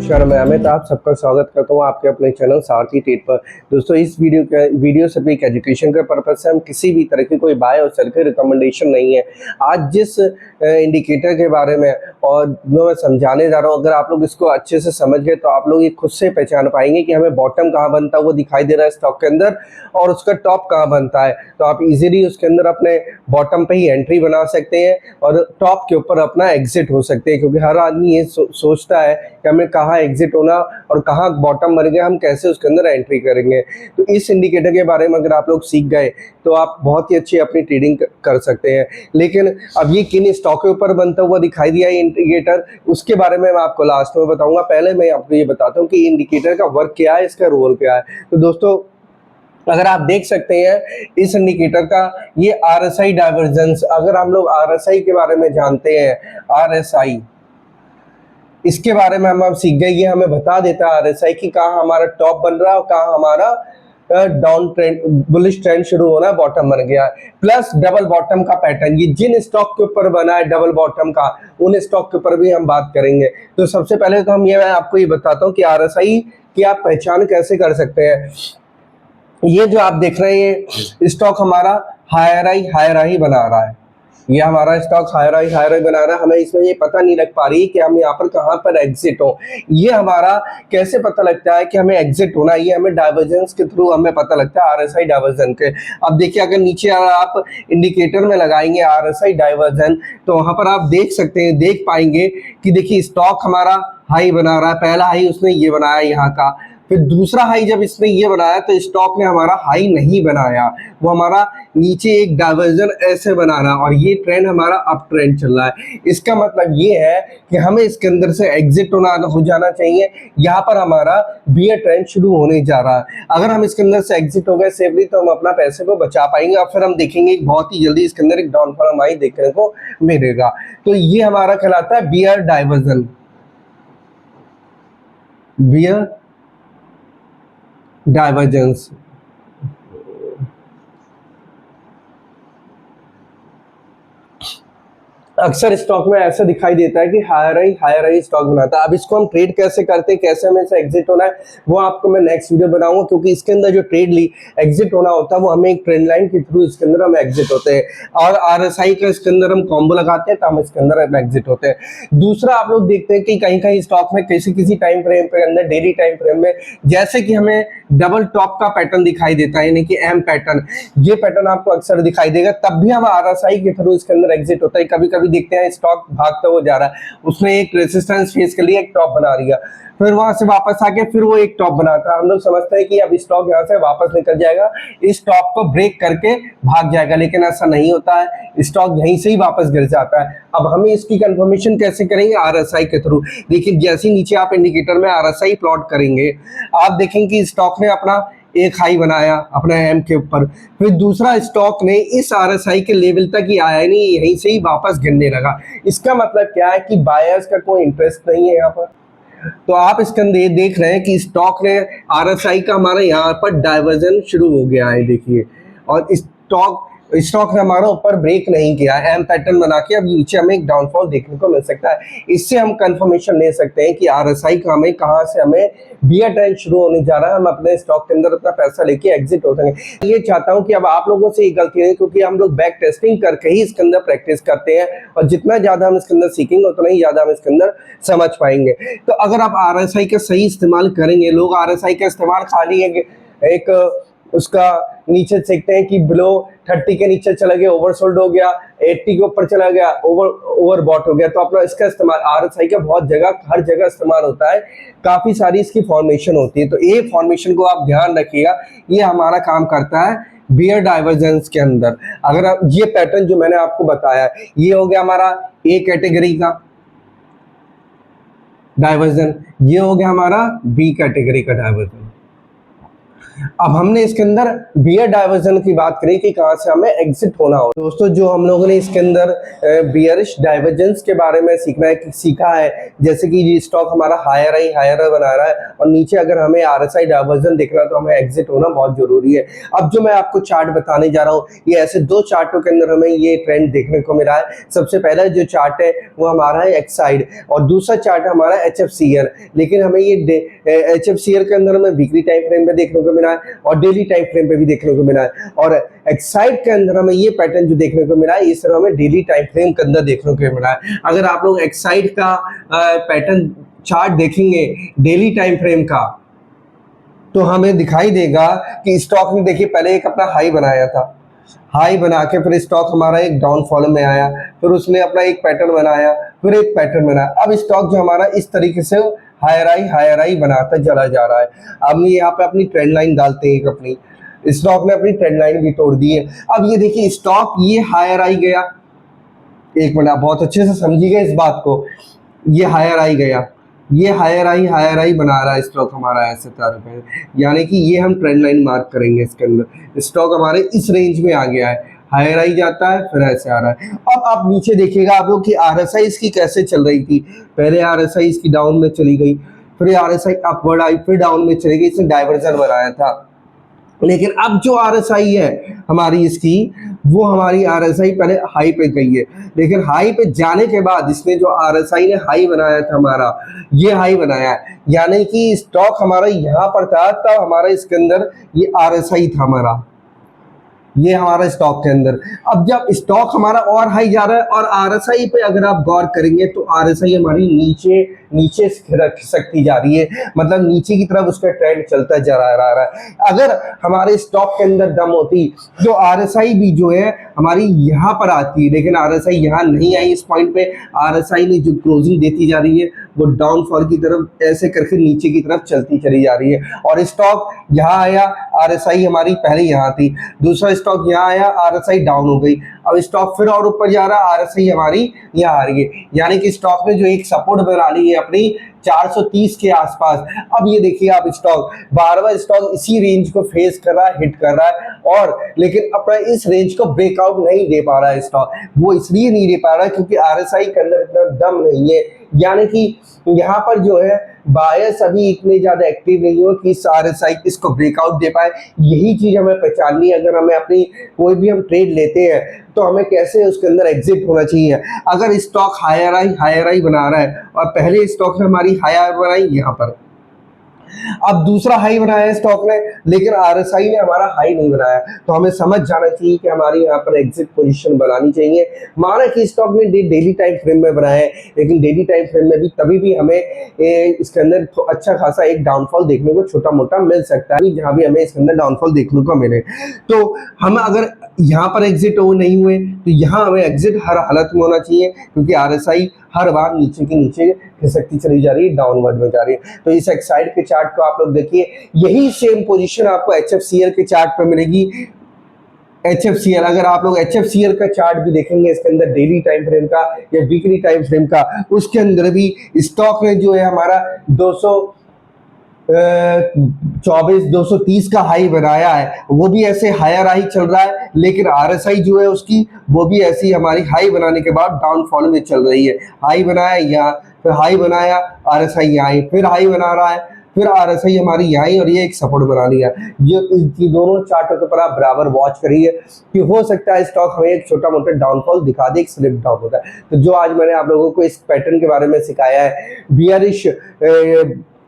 नमस्कार, मैं अमित आप सबका स्वागत करता हूँ आपके अपने चैनल सारथी टेट पर। दोस्तों, इस वीडियो सिर्फ एक एजुकेशन के पर्पज से, हम किसी भी तरह की कोई बाय और सेल की रिकमेंडेशन नहीं है। आज जिस इंडिकेटर के बारे में और जो मैं समझाने जा रहा हूँ, अगर आप लोग इसको अच्छे से समझ गए तो आप लोग ये खुद से पहचान पाएंगे कि हमें बॉटम कहाँ बनता है वो दिखाई दे रहा है स्टॉक के अंदर, और उसका टॉप कहाँ बनता है। तो आप इजीली उसके अंदर अपने बॉटम पे ही एंट्री बना सकते हैं और टॉप के ऊपर अपना एग्जिट हो सकते हैं, क्योंकि हर आदमी ये सोचता है कि हमें कहाँ एग्जिट होना और कहाँ बॉटम बन गया, हम कैसे उसके अंदर एंट्री करेंगे। तो इस इंडिकेटर के बारे में अगर आप लोग सीख गए तो आप बहुत ही अच्छी अपनी ट्रेडिंग कर सकते हैं। लेकिन अब ये किन स्टॉक के ऊपर बनता हुआ दिखाई दिया ये इंडिकेटर, उसके बारे में मैं आपको लास्ट में बताऊंगा। पहले मैं आपको ये बताता हूँ कि इंडिकेटर का वर्क क्या है, इसका रोल क्या है। तो दोस्तों, अगर आप देख सकते हैं इस इंडिकेटर का ये RSI डाइवर्जेंस, अगर हम लोग RSI के बारे में जानते हैं, RSI इसके बारे में हम अब सीख गए। ये हमें बता देता है RSI कि कहाँ हमारा टॉप बन रहा है और कहाँ हमारा डाउन ट्रेंड, बुलिश ट्रेंड शुरू होना है, बॉटम बन गया है। प्लस डबल बॉटम का पैटर्न, ये जिन स्टॉक के ऊपर बना है डबल बॉटम का, उन स्टॉक के ऊपर भी हम बात करेंगे। तो सबसे पहले तो मैं आपको ये बताता हूँ कि RSI की आप पहचान कैसे कर सकते हैं। ये जो आप देख रहे हैं ये स्टॉक हमारा हायर हाई बना रहा है। ये हमारा स्टॉक हायर हाई बना रहा है। हमें इसमें ये पता नहीं लग पा रही कि हम यहाँ पर कहाँ पर एग्जिट हो। ये हमारा कैसे पता लगता है कि हमें एग्जिट होना है, ये हमें डाइवर्जेंस के थ्रू हमें पता लगता है, RSI डाइवर्जन के। अब देखिए, अगर नीचे आप इंडिकेटर में लगाएंगे RSI डाइवर्जन, तो वहां पर आप देख सकते हैं, देख पाएंगे कि देखिए स्टॉक हमारा हाई बना रहा है। पहला हाई उसने ये बनाया यहाँ का, फिर दूसरा हाई जब इसने ये बनाया तो स्टॉक ने हमारा हाई नहीं बनाया, वो हमारा नीचे एक डाइवर्जन ऐसे बना रहा, और ये ट्रेंड हमारा अप ट्रेंड चल रहा है। इसका मतलब ये है कि हमें इसके अंदर से एग्जिट हो जाना चाहिए। यहाँ पर हमारा बियर ट्रेंड शुरू होने जा रहा है। अगर हम इसके अंदर से एग्जिट हो गए सेफली तो हम अपना पैसे को बचा पाएंगे, और फिर हम देखेंगे बहुत ही जल्दी इसके अंदर एक डाउनफॉल हमारी देखने को मिलेगा। तो ये हमारा कहलाता है बियर डाइवर्जन, बियर डाइवर्जेंस। अक्सर स्टॉक में ऐसा दिखाई देता है कि हायर हाई स्टॉक बनाता है। अब इसको हम ट्रेड कैसे करते हैं, कैसे हमें इससे एग्जिट होना है, वो आपको मैं नेक्स्ट वीडियो बनाऊंगा, क्योंकि इसके अंदर जो ट्रेड ली एग्जिट होना होता है वो हमें एक ट्रेंड लाइन के थ्रू इसके अंदर हम एग्जिट होते हैं, और RSI का इसके अंदर हम कॉम्बो लगाते हैं तो हम इसके अंदर एग्जिट होते हैं। दूसरा, आप लोग देखते हैं कि कहीं कहीं स्टॉक में किसी टाइम फ्रेम पे अंदर, डेली टाइम फ्रेम में, जैसे कि हमें डबल टॉप का पैटर्न दिखाई देता है, यानी कि M पैटर्न, ये पैटर्न आपको अक्सर दिखाई देगा, तब भी हम RSI के थ्रू इसके अंदर एग्जिट होता है। कभी कभी देखते हैं स्टॉक भागता हुआ जा रहा है, उसने एक रेजिस्टेंस फेस के लिए एक टॉप बना दिया, फिर वहां से वापस आके फिर वो एक टॉप बनाता है। हम लोग समझते हैं कि अब स्टॉक यहाँ से वापस निकल जाएगा, इस टॉप को ब्रेक करके भाग जाएगा, लेकिन ऐसा नहीं होता है, स्टॉक यहीं से ही वापस गिर जाता है। अब हमें इसकी कंफर्मेशन कैसे करेंगे? RSI के थ्रू। देखिए, जैसे नीचे आप इंडिकेटर में RSI प्लॉट करेंगे, आप देखेंगे कि स्टॉक ने अपना एक हाई बनाया अपने M के ऊपर, फिर दूसरा स्टॉक ने इस RSI के लेवल तक ही आया नहीं, यहीं से ही वापस गिरने लगा। इसका मतलब क्या है कि बायर्स का कोई इंटरेस्ट नहीं है यहाँ पर। तो आप इसके अंदर देख रहे हैं कि स्टॉक ने RSI का हमारा यहाँ पर डाइवर्जन शुरू हो गया है, देखिए, और स्टॉक ने हमारा ऊपर ब्रेक नहीं किया, M पैटर्न बना के अब नीचे हमें एक डाउनफॉल देखने को मिल सकता है। इससे हम कंफर्मेशन ले सकते हैं कि RSI का हमें कहाँ से हमें बियर ट्रेंड शुरू होने जा रहा है, हम अपने स्टॉक के अंदर अपना पैसा लेके एग्जिट हो सकें। ये चाहता हूं कि अब आप लोगों से ये गलती है, क्योंकि हम लोग बैक टेस्टिंग करके ही इसके अंदर प्रैक्टिस करते हैं, और जितना ज्यादा हम इसके अंदर सीखेंगे उतना ही ज्यादा हम इसके अंदर समझ पाएंगे। तो अगर आप RSI का सही इस्तेमाल करेंगे, लोग RSI का इस्तेमाल खाली एक उसका नीचे देखते हैं कि बिलो 30 के नीचे चला गया, ओवरसोल्ड हो गया, 80 के ऊपर चला गया, ओवरबॉट हो गया, तो अपना इसका इस्तेमाल RSI का बहुत जगह, हर जगह इस्तेमाल होता है, काफी सारी इसकी फॉर्मेशन होती है। तो ये फॉर्मेशन को आप ध्यान रखिएगा, ये हमारा काम करता है बियर डाइवर्जेंस के अंदर। अगर आप ये पैटर्न जो मैंने आपको बताया, ये हो गया हमारा A कैटेगरी का डाइवर्जन, ये हो गया हमारा B कैटेगरी का डाइवर्जन। अब हमने इसके अंदर बियर डाइवर्जन की बात करी कि कहाँ से हमें एग्जिट होना हो। दोस्तों जो हम लोगों ने इसके अंदर बियरिश डाइवर्जेंस के बारे में सीखा है, जैसे कि ये स्टॉक हमारा हायर आई बना रहा है और नीचे अगर हमें RSI डाइवर्जन देखना तो हमें एग्जिट होना बहुत जरूरी है। अब जो मैं आपको चार्ट बताने जा रहा हूँ, ये ऐसे दो चार्टों के अंदर हमें ये ट्रेंड देखने को मिला है। सबसे पहला जो चार्ट है वो हमारा है एक्साइड और दूसरा चार्ट हमारा HFCL। लेकिन हमें ये HFCL के अंदर हमें वीकली टाइम फ्रेम पे देखने को मिला है और डेली टाइम फ्रेम पे भी देखने को मिला है, और एक्साइड के अंदर हमें ये पैटर्न जो देखने को मिला है ये सिर्फ हमें डेली टाइम फ्रेम के अंदर देखने को मिला है। अगर आप लोग एक्साइड का पैटर्न चार्ट देखेंगे डेली टाइम फ्रेम का, तो हमें दिखाई देगा कि स्टॉक ने देखिए पहले एक अपना हाई बनाया था, हाई बना के फिर स्टॉक हमारा एक डाउनफॉल में आया, फिर उसने अपना एक पैटर्न बनाया, फिर एक पैटर्न बनाया। अब स्टॉक जो हमारा इस तरीके से हायर आई बनाता चला जा रहा है। अब यहाँ पे अपनी ट्रेंड लाइन डालते हैं, अपनी स्टॉक ने अपनी ट्रेंड लाइन भी तोड़ दी है। अब ये देखिए स्टॉक ये हायर आई गया, एक मिनट आप बहुत अच्छे से समझिएगा इस बात को, ये हायर आई गया, ये हायर आई बना रहा है स्टॉक हमारा ऐसे तरह पे, यानी कि ये हम ट्रेंड लाइन मार्क करेंगे। इसके अंदर स्टॉक हमारे इस रेंज में आ गया है, हायर आई जाता है फिर ऐसे आ रहा है। अब आप नीचे देखिएगा आप लोग कि RSI इसकी कैसे चल रही थी। पहले RSI इसकी डाउन में चली गई, फिर RSI अपवर्ड आई, फिर डाउन में चली गई, इसने डाइवर्जन बनाया था। लेकिन अब जो RSI है हमारी इसकी, वो हमारी RSI पहले हाई पे गई है, लेकिन हाई पे जाने के बाद इसने जो RSI ने हाई बनाया था हमारा, ये हाई बनाया है, यानी कि स्टॉक हमारा यहाँ पर था तब हमारा इसके अंदर ये RSI था हमारा, ये हमारा स्टॉक के अंदर। अब जब स्टॉक हमारा और हाई जा रहा है और RSI पे अगर आप गौर करेंगे तो RSI हमारी नीचे खिसकती जा रही है, मतलब नीचे की तरफ उसका ट्रेंड चलता जा रहा है। अगर हमारे स्टॉक के अंदर दम होती तो RSI भी जो है हमारी यहाँ पर आती है, लेकिन RSI यहाँ नहीं आई। इस पॉइंट पे RSI ने जो क्लोजिंग देती जा रही है वो डाउनफॉल की तरफ ऐसे करके नीचे की तरफ चलती चली जा रही है, और स्टॉक यहाँ आया, RSI हमारी पहले यहाँ थी, दूसरा स्टॉक यहाँ आया, RSI डाउन हो गई, अब स्टॉक फिर और ऊपर जा रहा है, RSI हमारी यहाँ आ रही है, यानी कि स्टॉक ने जो एक सपोर्ट बना ली है अपनी 430 के आसपास। अब ये देखिए आप स्टॉक बार बार स्टॉक इसी रेंज को फेस कर रहा है, हिट कर रहा है, और लेकिन अपना इस रेंज को ब्रेकआउट नहीं दे पा रहा है स्टॉक। वो इसलिए नहीं दे पा रहा है क्योंकि RSI के अंदर इतना दम नहीं है, यानी कि यहाँ पर जो है बायर्स अभी इतने ज्यादा एक्टिव नहीं हो कि इस RSI इसको ब्रेकआउट दे पाए। यही चीज हमें पहचाननी है। अगर हमें अपनी कोई भी हम ट्रेड लेते हैं तो हमें कैसे उसके अंदर एग्जिट होना चाहिए। अगर स्टॉक हायर आई बना रहा है और पहले स्टॉक ने हमारी हायर बनाई यहाँ पर, अब दूसरा हाई बनाया है स्टॉक ने, लेकिन RSI ने हमारा हाई नहीं बनाया, तो हमें समझ जाना चाहिए कि हमारी यहाँ पर एग्जिट पोजीशन बनानी चाहिए। माना कि स्टॉक ने डेली टाइम फ्रेम में बनाया है, लेकिन डेली टाइम फ्रेम में भी तभी भी हमें इसके अंदर तो अच्छा खासा एक डाउनफॉल देखने को छोटा मोटा मिल सकता है, जहां भी हमें इसके अंदर डाउनफॉल देखने को मिले। तो हम अगर यहाँ पर एग्जिट हो नहीं हुए तो यहाँ हमें एग्जिट हर हालत में होना चाहिए, क्योंकि RSI हर बार नीचे के नीचे खिसकती चली जा रही है, डाउनवर्ड में जा रही है। तो इस एक्साइड के चार्ट को आप लोग देखिए, यही सेम पोजीशन आपको HFCL के चार्ट पे मिलेगी। HFCL, अगर आप लोग HFCL का चार्ट भी देखेंगे इसके अंदर डेली टाइम फ्रेम का या वीकली टाइम फ्रेम का, उसके अंदर भी स्टॉक ने जो है हमारा 230 का हाई बनाया है, वो भी ऐसे हायर हाई चल रहा है, लेकिन RSI जो है उसकी वो भी ऐसी हमारी हाई बनाने के बाद डाउनफॉल में चल रही है। हाई बनाया यहाँ, फिर हाई बनाया, RSI यहाँ, फिर हाई बना रहा है, फिर RSI हमारी यहाँ, और ये एक सपोर्ट बना लिया। ये दोनों चार्टों के ऊपर आप बराबर वॉच करिए कि हो सकता है स्टॉक हमें एक छोटा मोटा डाउनफॉल दिखा दे, एक स्लिप डाउन होता है। तो जो आज मैंने आप लोगों को इस पैटर्न के बारे में सिखाया है, बियरिश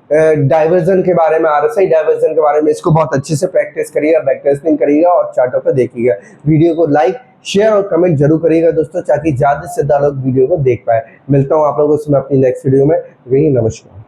डाइवर्जन के बारे में, RSI डाइवर्जन के बारे में, इसको बहुत अच्छे से प्रैक्टिस करिएगा, बैक टेस्टिंग करिएगा और चार्टों पर देखिएगा। वीडियो को लाइक, शेयर और कमेंट जरूर करिएगा दोस्तों, ताकि ज्यादा से ज्यादा लोग वीडियो को देख पाए। मिलता हूँ आप लोगों से मैं अपनी नेक्स्ट वीडियो में। नमस्कार।